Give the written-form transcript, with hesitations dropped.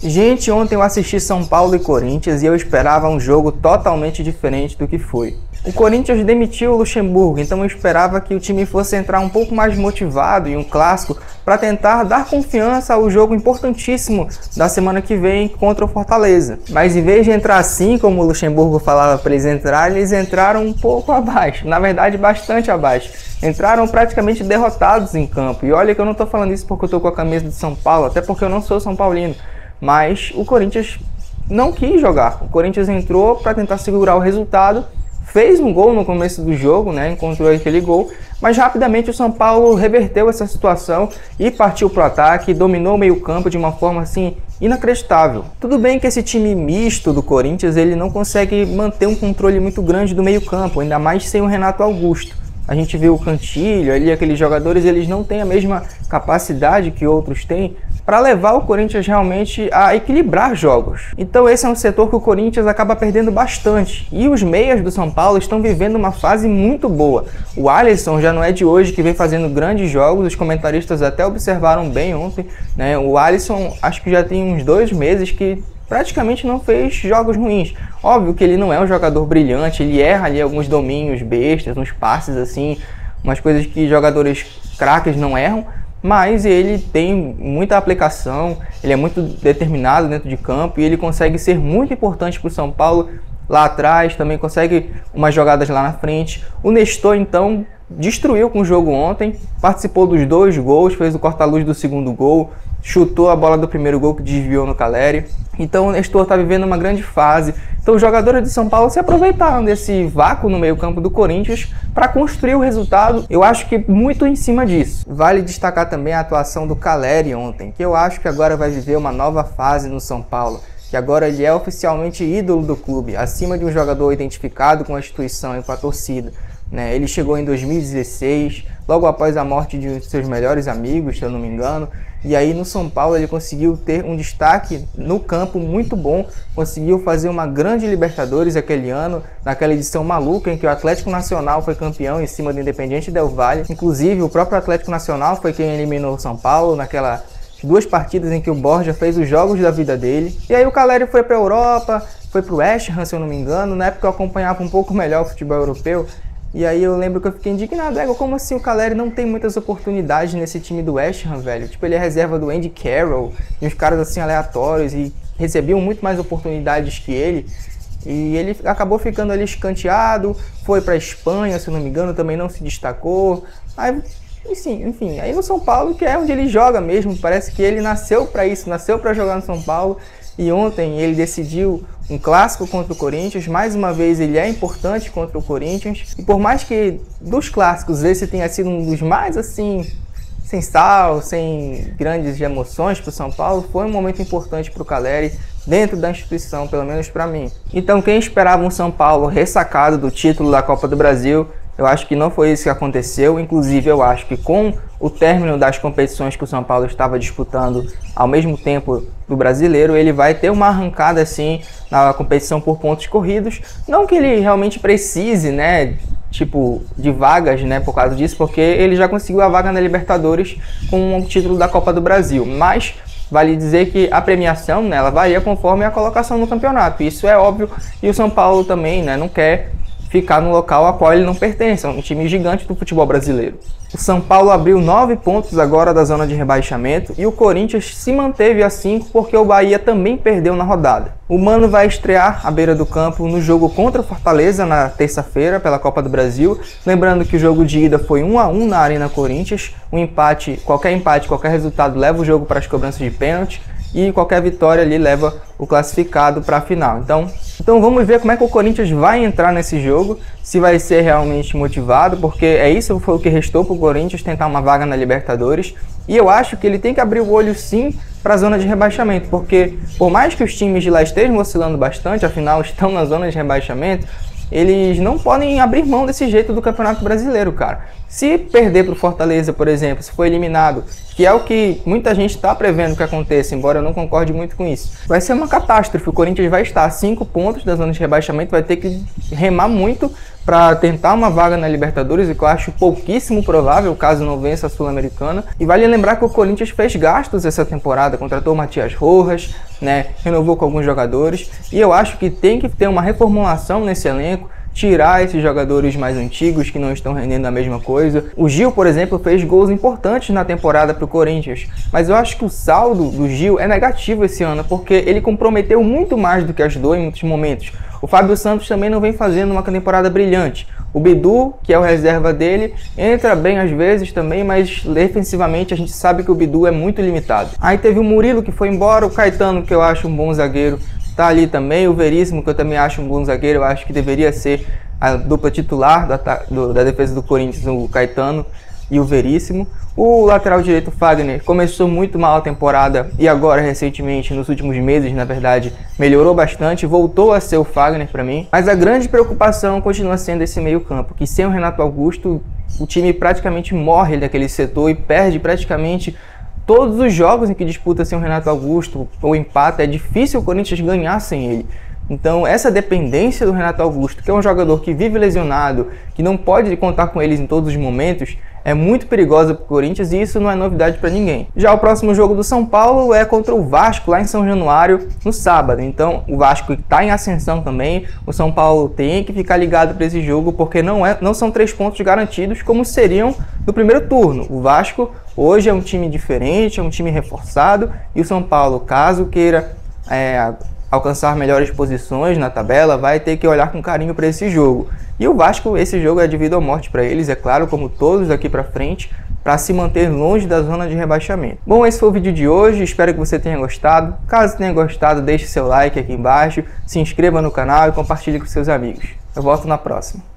Gente, ontem eu assisti São Paulo e Corinthians e eu esperava um jogo totalmente diferente do que foi. O Corinthians demitiu o Luxemburgo, então eu esperava que o time fosse entrar um pouco mais motivado em um clássico para tentar dar confiança ao jogo importantíssimo da semana que vem contra o Fortaleza. Mas em vez de entrar assim, como o Luxemburgo falava para eles entraram um pouco abaixo, na verdade bastante abaixo. Entraram praticamente derrotados em campo. E olha que eu não estou falando isso porque eu estou com a camisa de São Paulo, até porque eu não sou São Paulino. Mas o Corinthians não quis jogar. O Corinthians entrou para tentar segurar o resultado, fez um gol no começo do jogo, né? Encontrou aquele gol, mas rapidamente o São Paulo reverteu essa situação e partiu para o ataque, dominou o meio-campo de uma forma assim inacreditável. Tudo bem que esse time misto do Corinthians ele não consegue manter um controle muito grande do meio-campo, ainda mais sem o Renato Augusto. A gente viu o Cantilho ali, aqueles jogadores, eles não têm a mesma capacidade que outros têm para levar o Corinthians realmente a equilibrar jogos. Então esse é um setor que o Corinthians acaba perdendo bastante. E os meias do São Paulo estão vivendo uma fase muito boa. O Alisson já não é de hoje que vem fazendo grandes jogos, os comentaristas até observaram bem ontem, né? O Alisson acho que já tem uns 2 meses que praticamente não fez jogos ruins. Óbvio que ele não é um jogador brilhante, ele erra ali alguns domínios bestas, uns passes assim, umas coisas que jogadores craques não erram, mas ele tem muita aplicação, ele é muito determinado dentro de campo e ele consegue ser muito importante para o São Paulo lá atrás, também consegue umas jogadas lá na frente. O Nestor então destruiu com o jogo ontem, participou dos 2 gols, fez o corta-luz do segundo gol, chutou a bola do primeiro gol que desviou no Caleri. Então o Nestor está vivendo uma grande fase. Então os jogadores de São Paulo se aproveitaram desse vácuo no meio-campo do Corinthians para construir o resultado. Eu acho que muito em cima disso. Vale destacar também a atuação do Caleri ontem, que eu acho que agora vai viver uma nova fase no São Paulo, que agora ele é oficialmente ídolo do clube, acima de um jogador identificado com a instituição e com a torcida. Ele chegou em 2016, logo após a morte de um de seus melhores amigos, se eu não me engano, e aí no São Paulo ele conseguiu ter um destaque no campo muito bom, conseguiu fazer uma grande Libertadores aquele ano, naquela edição maluca em que o Atlético Nacional foi campeão em cima do Independiente Del Valle. Inclusive o próprio Atlético Nacional foi quem eliminou o São Paulo naquelas 2 partidas em que o Borja fez os jogos da vida dele. E aí o Caleri foi para a Europa, foi para o West Ham, se eu não me engano. Na época eu acompanhava um pouco melhor o futebol europeu. E aí eu lembro que eu fiquei indignado, como assim o Caleri não tem muitas oportunidades nesse time do West Ham, velho? Tipo, ele é reserva do Andy Carroll, e uns caras assim aleatórios, e recebiam muito mais oportunidades que ele. E ele acabou ficando ali escanteado, foi pra Espanha, se eu não me engano, também não se destacou. Aí, enfim, aí no São Paulo, que é onde ele joga mesmo, parece que ele nasceu pra isso, nasceu pra jogar no São Paulo. E ontem ele decidiu um clássico contra o Corinthians, mais uma vez ele é importante contra o Corinthians. E por mais que dos clássicos esse tenha sido um dos mais assim, sem sal, sem grandes emoções para o São Paulo, foi um momento importante para o Caleri dentro da instituição, pelo menos para mim. Então quem esperava um São Paulo ressacado do título da Copa do Brasil, eu acho que não foi isso que aconteceu. Inclusive eu acho que com o término das competições que o São Paulo estava disputando ao mesmo tempo do Brasileiro, ele vai ter uma arrancada assim na competição por pontos corridos. Não que ele realmente precise, de vagas, por causa disso, porque ele já conseguiu a vaga na Libertadores com o título da Copa do Brasil. Mas vale dizer que a premiação, ela varia conforme a colocação no campeonato. Isso é óbvio, e o São Paulo também, não quer ficar no local a qual ele não pertence, é um time gigante do futebol brasileiro. O São Paulo abriu 9 pontos agora da zona de rebaixamento e o Corinthians se manteve a 5 porque o Bahia também perdeu na rodada. O Mano vai estrear à beira do campo no jogo contra o Fortaleza na terça-feira pela Copa do Brasil. Lembrando que o jogo de ida foi 1-1 na Arena Corinthians. Qualquer empate, qualquer resultado leva o jogo para as cobranças de pênalti. E qualquer vitória ali leva o classificado para a final. Então vamos ver como é que o Corinthians vai entrar nesse jogo, se vai ser realmente motivado, porque isso foi o que restou para o Corinthians, tentar uma vaga na Libertadores. E eu acho que ele tem que abrir o olho sim para a zona de rebaixamento, porque por mais que os times de lá estejam oscilando bastante, afinal estão na zona de rebaixamento, eles não podem abrir mão desse jeito do Campeonato Brasileiro, cara. Se perder para o Fortaleza, por exemplo, se for eliminado, que é o que muita gente está prevendo que aconteça, embora eu não concorde muito com isso, vai ser uma catástrofe. O Corinthians vai estar a 5 pontos da zona de rebaixamento, vai ter que remar muito para tentar uma vaga na Libertadores, o que eu acho pouquíssimo provável, caso não vença a Sul-Americana. E vale lembrar que o Corinthians fez gastos essa temporada, contratou o Matias Rojas, né, renovou com alguns jogadores, e eu acho que tem que ter uma reformulação nesse elenco, tirar esses jogadores mais antigos que não estão rendendo a mesma coisa. O Gil, por exemplo, fez gols importantes na temporada para o Corinthians, mas eu acho que o saldo do Gil é negativo esse ano, porque ele comprometeu muito mais do que ajudou em muitos momentos. O Fábio Santos também não vem fazendo uma temporada brilhante. O Bidu, que é o reserva dele, entra bem às vezes também, mas defensivamente a gente sabe que o Bidu é muito limitado. Aí teve o Murilo, que foi embora, o Caetano, que eu acho um bom zagueiro, tá ali também, o Veríssimo, que eu também acho um bom zagueiro, eu acho que deveria ser a dupla titular da defesa do Corinthians, o Caetano e o Veríssimo. O lateral direito, Fagner, começou muito mal a temporada e agora, recentemente, nos últimos meses, na verdade, melhorou bastante, voltou a ser o Fagner para mim. Mas a grande preocupação continua sendo esse meio campo, que sem o Renato Augusto, o time praticamente morre daquele setor e perde praticamente todos os jogos em que disputa sem o Renato Augusto ou empata. É difícil o Corinthians ganhar sem ele. Então essa dependência do Renato Augusto, que é um jogador que vive lesionado, que não pode contar com eles em todos os momentos, é muito perigosa para o Corinthians e isso não é novidade para ninguém. Já o próximo jogo do São Paulo é contra o Vasco, lá em São Januário, no sábado. Então o Vasco está em ascensão também, o São Paulo tem que ficar ligado para esse jogo, porque não são 3 pontos garantidos como seriam no primeiro turno. O Vasco hoje é um time diferente, é um time reforçado, e o São Paulo, caso queira alcançar melhores posições na tabela, vai ter que olhar com carinho para esse jogo. E o Vasco, esse jogo é de vida ou morte para eles, é claro, como todos daqui para frente, para se manter longe da zona de rebaixamento. Bom, esse foi o vídeo de hoje, espero que você tenha gostado. Caso tenha gostado, deixe seu like aqui embaixo, se inscreva no canal e compartilhe com seus amigos. Eu volto na próxima.